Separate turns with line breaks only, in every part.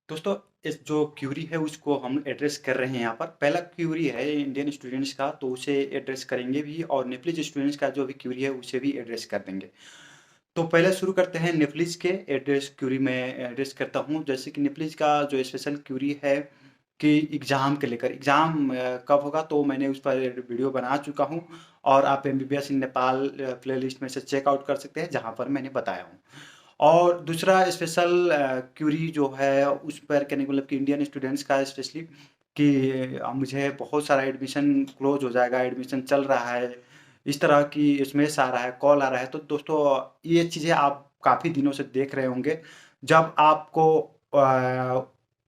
दोस्तों, इस जो क्यूरी है उसको हम एड्रेस कर रहे हैं यहाँ पर। पहला क्यूरी है इंडियन स्टूडेंट्स का, तो उसे एड्रेस करेंगे भी, और नेप्लिज स्टूडेंट्स का जो भी क्यूरी है उसे भी एड्रेस कर देंगे। तो पहले शुरू करते हैं नेप्लिज के एड्रेस क्यूरी में एड्रेस करता हूँ। जैसे कि नेप्लिज का जो स्पेशल क्यूरी है कि एग्ज़ाम के लेकर, एग्ज़ाम कब होगा, तो मैंने उस पर वीडियो बना चुका हूँ और आप एमबीबीएस इन नेपाल प्लेलिस्ट में से चेकआउट कर सकते हैं जहाँ पर मैंने बताया हूँ। और दूसरा स्पेशल क्यूरी जो है उस पर कहने का मतलब कि इंडियन स्टूडेंट्स का स्पेशली कि मुझे बहुत सारा एडमिशन क्लोज हो जाएगा, एडमिशन चल रहा है, इस तरह की एसएमएस आ रहा है, कॉल आ रहा है। तो दोस्तों, ये चीज़ें आप काफ़ी दिनों से देख रहे होंगे। जब आपको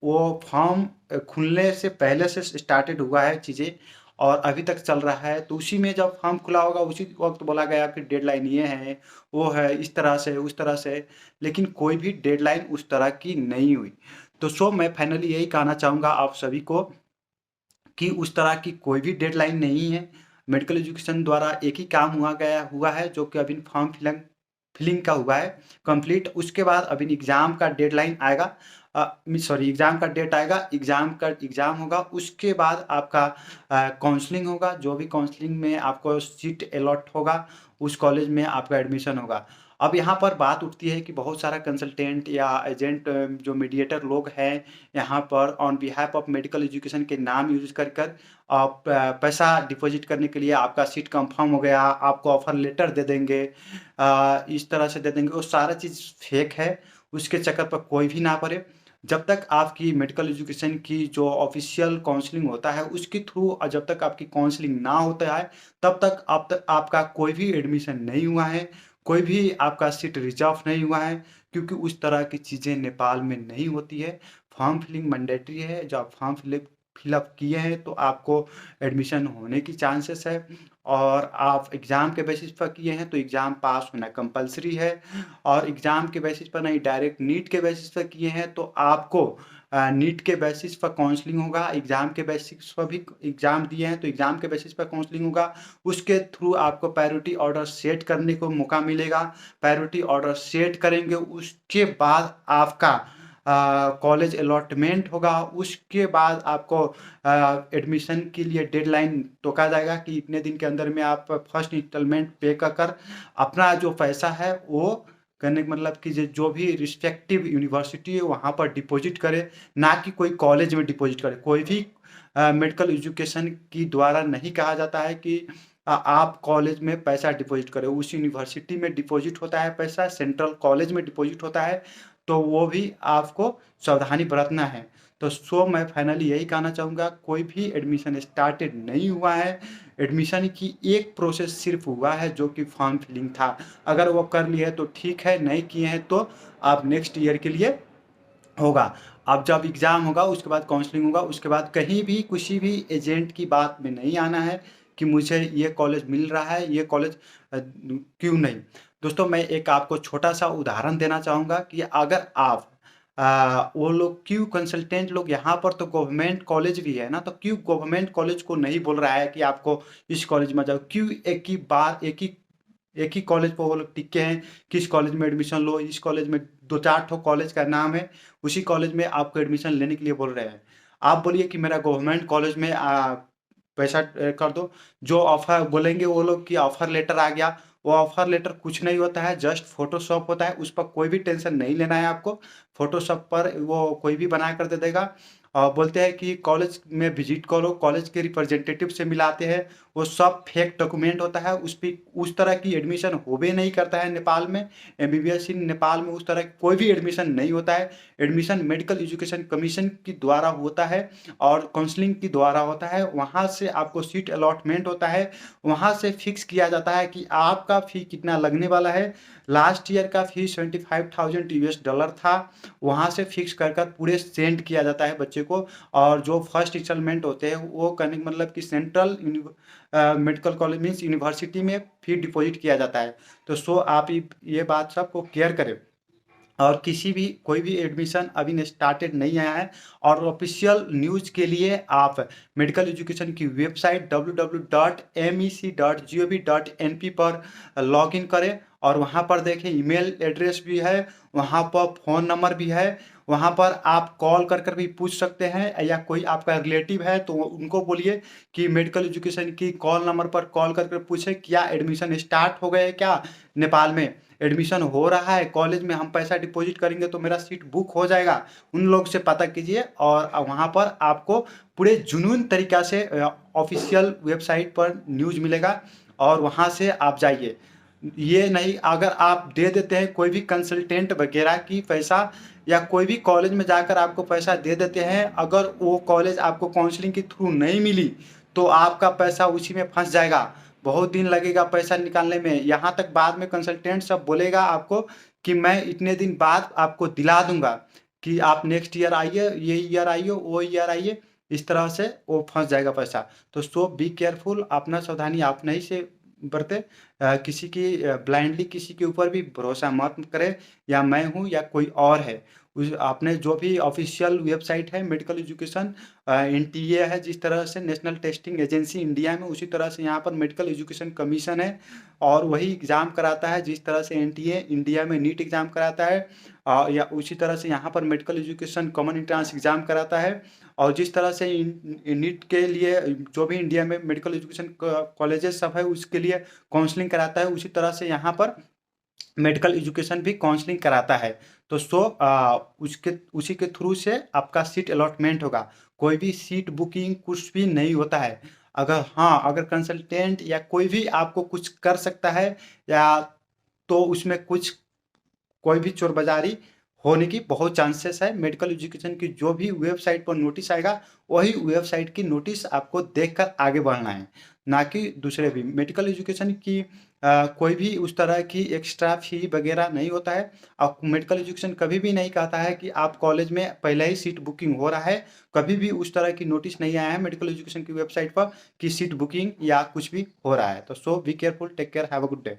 वो फॉर्म खुलने से पहले से स्टार्टेड हुआ है चीज़ें और अभी तक चल रहा है, तो उसी में जब फॉर्म खुला होगा उसी वक्त बोला गया कि डेडलाइन ये है, वो है, इस तरह से उस तरह से, लेकिन कोई भी डेडलाइन उस तरह की नहीं हुई। तो मैं फाइनली यही कहना चाहूँगा आप सभी को कि उस तरह की कोई भी डेडलाइन नहीं है। मेडिकल एजुकेशन द्वारा एक ही काम हुआ है जो कि अभी फॉर्म फिलिंग का हुआ है कंप्लीट। उसके बाद अभी एग्ज़ाम का डेडलाइन आएगा, सॉरी, एग्ज़ाम का डेट आएगा, एग्ज़ाम होगा, उसके बाद आपका काउंसलिंग होगा। जो भी काउंसलिंग में आपको सीट अलॉट होगा, उस कॉलेज में आपका एडमिशन होगा। अब यहाँ पर बात उठती है कि बहुत सारा कंसल्टेंट या एजेंट जो मीडिएटर लोग हैं, यहाँ पर on behalf of medical education के नाम यूज़ कर आप पैसा डिपॉजिट करने के लिए आपका सीट कंफर्म हो गया, आपको ऑफ़र लेटर दे देंगे, इस तरह से दे देंगे। वो सारा चीज़ फेक है, उसके चक्कर पर कोई भी ना पड़े। जब तक आपकी मेडिकल एजुकेशन की जो ऑफ़िशियल काउंसलिंग होता है, उसके थ्रू जब तक आपकी काउंसलिंग ना होता है, तब तक आपका कोई भी एडमिशन नहीं हुआ है, कोई भी आपका सीट रिज़र्व नहीं हुआ है, क्योंकि उस तरह की चीज़ें नेपाल में नहीं होती है। फॉर्म फिलिंग मैंडेटरी है, जब आप फॉर्म फिलअप किए हैं तो आपको एडमिशन होने की चांसेस है, और आप एग्ज़ाम के बेसिस पर किए हैं तो एग्ज़ाम पास होना कंपल्सरी है, और एग्ज़ाम के बेसिस पर नहीं, डायरेक्ट नीट के बेसिस पर किए हैं तो आपको नीट के बेसिस पर काउंसलिंग होगा, एग्ज़ाम के बेसिस पर भी एग्ज़ाम दिए हैं तो एग्ज़ाम के बेसिस पर काउंसलिंग होगा। उसके थ्रू आपको प्रायोरिटी ऑर्डर सेट करने को मौका मिलेगा। प्रायोरिटी ऑर्डर सेट करेंगे, उसके बाद आपका कॉलेज अलॉटमेंट होगा, उसके बाद आपको एडमिशन के लिए डेडलाइन टोका जाएगा कि इतने दिन के अंदर में आप फर्स्ट इंस्टॉलमेंट पे कर अपना जो पैसा है वो करने का मतलब कि जो भी रिस्पेक्टिव यूनिवर्सिटी है वहाँ पर डिपॉजिट करे, ना कि कोई कॉलेज में डिपॉजिट करे। कोई भी मेडिकल एजुकेशन की द्वारा नहीं कहा जाता है कि आप कॉलेज में पैसा डिपॉजिट करें। उस यूनिवर्सिटी में डिपॉजिट होता है पैसा, सेंट्रल कॉलेज में डिपॉजिट होता है, तो वो भी आपको सावधानी बरतना है। तो मैं फाइनली यही कहना चाहूँगा, कोई भी एडमिशन स्टार्टेड नहीं हुआ है। एडमिशन की एक प्रोसेस सिर्फ हुआ है जो कि फॉर्म फिलिंग था। अगर वो कर लिए तो ठीक है, नहीं किए हैं तो आप नेक्स्ट ईयर के लिए होगा। अब जब एग्ज़ाम होगा उसके बाद काउंसलिंग होगा, उसके बाद कहीं भी किसी भी एजेंट की बात में नहीं आना है कि मुझे ये कॉलेज मिल रहा है, ये कॉलेज क्यों नहीं। दोस्तों, मैं एक आपको छोटा-सा उदाहरण देना चाहूँगा कि अगर आप वो लोग क्यों कंसल्टेंट लोग यहाँ पर तो गवर्नमेंट कॉलेज भी है ना, तो क्यों गवर्नमेंट कॉलेज को नहीं बोल रहा है कि आपको इस कॉलेज में जाओ? क्यों एक ही कॉलेज पे वो लोग टिके हैं कि इस कॉलेज में एडमिशन लो, इस कॉलेज में 2-4 ठो कॉलेज का नाम है, उसी कॉलेज में आपको एडमिशन लेने के लिए बोल रहे हैं। आप बोलिए कि मेरा गवर्नमेंट कॉलेज में पैसा कर दो, जो ऑफ़र बोलेंगे वो लोग कि ऑफ़र लेटर आ गया, वो ऑफ़र लेटर कुछ नहीं होता है, जस्ट फ़ोटोशॉप होता है, उस पर कोई भी टेंशन नहीं लेना है आपको। फ़ोटोशॉप पर वो कोई भी बना कर दे देगा और बोलते हैं कि कॉलेज में विज़िट करो, कॉलेज के रिप्रेजेंटेटिव से मिलाते हैं, वो सब फेक डॉक्यूमेंट होता है, उस पे उस तरह की एडमिशन होबे नहीं करता है नेपाल में। एमबीबीएस इन नेपाल में उस तरह की कोई भी एडमिशन नहीं होता है। एडमिशन मेडिकल एजुकेशन कमीशन के द्वारा होता है और काउंसलिंग के द्वारा होता है। वहाँ से आपको सीट अलॉटमेंट होता है, वहाँ से फिक्स किया जाता है कि आपका फ़ी कितना लगने वाला है। लास्ट ईयर का फ़ी $75,000 था, वहाँ से फिक्स कर पूरे सेंड किया जाता है बच्चे को, और जो फर्स्ट इंस्टॉलमेंट होते हैं वो करने का मतलब कि central medical college means university में फ़ी डिपॉजिट किया जाता है। तो आप ये बात सबको केयर करें। और किसी भी कोई भी एडमिशन अभी स्टार्टेड नहीं आया है। और ऑफिशियल न्यूज़ के लिए आप मेडिकल एजुकेशन की वेबसाइट www.mec.gov.np पर लॉगिन करें और वहाँ पर देखें ईमेल एड्रेस भी है, वहाँ पर फ़ोन नंबर भी है। वहाँ पर आप कॉल कर भी पूछ सकते हैं, या कोई आपका रिलेटिव है तो उनको बोलिए कि मेडिकल एजुकेशन की कॉल नंबर पर कॉल कर पूछें क्या एडमिशन स्टार्ट हो गए, क्या नेपाल में एडमिशन हो रहा है कॉलेज में, हम पैसा डिपॉजिट करेंगे तो मेरा सीट बुक हो जाएगा। उन लोग से पता कीजिए और वहाँ पर आपको पूरे जुनून तरीक़ा से ऑफिशियल वेबसाइट पर न्यूज़ मिलेगा और वहाँ से आप जाइए। ये नहीं अगर आप दे देते हैं कोई भी कंसल्टेंट वगैरह की पैसा, या कोई भी कॉलेज में जाकर आपको पैसा दे देते हैं, अगर वो कॉलेज आपको काउंसलिंग के थ्रू नहीं मिली तो आपका पैसा उसी में फंस जाएगा। बहुत दिन लगेगा पैसा निकालने में। यहाँ तक बाद में कंसल्टेंट सब बोलेगा आपको कि मैं इतने दिन बाद आपको दिला दूंगा कि आप नेक्स्ट ईयर आइए, ये ईयर आइए, वो ईयर आइए। इस तरह से वो फंस जाएगा पैसा। तो सो बी केयरफुल, अपना सावधानी आप नहीं से बरते। किसी की ब्लाइंडली किसी के ऊपर भी भरोसा मत करें, या मैं हूँ या कोई और है। उस आपने जो भी ऑफिशियल वेबसाइट है मेडिकल एजुकेशन एनटीए है, जिस तरह से नेशनल टेस्टिंग एजेंसी इंडिया में, उसी तरह से यहाँ पर मेडिकल एजुकेशन कमीशन है और वही एग्ज़ाम कराता है जिस तरह से एनटीए इंडिया में नीट एग्ज़ाम कराता है। या उसी तरह से यहाँ पर medical education common entrance exam कराता है। और जिस तरह से नीट के लिए जो भी इंडिया में मेडिकल एजुकेशन कॉलेजेस सब है उसके लिए काउंसलिंग कराता है, उसी तरह से यहाँ पर मेडिकल एजुकेशन भी काउंसलिंग कराता है। तो उसके उसी के थ्रू से आपका सीट अलॉटमेंट होगा। कोई भी सीट बुकिंग कुछ भी नहीं होता है। अगर कंसल्टेंट या कोई भी आपको कुछ कर सकता है, या तो उसमें कुछ कोई भी चोर बाजारी होने की बहुत चांसेस है। मेडिकल एजुकेशन की जो भी वेबसाइट पर नोटिस आएगा वही वेबसाइट की नोटिस आपको देखकर आगे बढ़ना है, ना कि दूसरे भी। मेडिकल एजुकेशन की कोई भी उस तरह की एक्स्ट्रा फी वगैरह नहीं होता है। और मेडिकल एजुकेशन कभी भी नहीं कहता है कि आप कॉलेज में पहले ही सीट बुकिंग हो रहा है। कभी भी उस तरह की नोटिस नहीं आया है मेडिकल एजुकेशन की वेबसाइट पर कि सीट बुकिंग या कुछ भी हो रहा है। तो so be careful, take care, have a good day.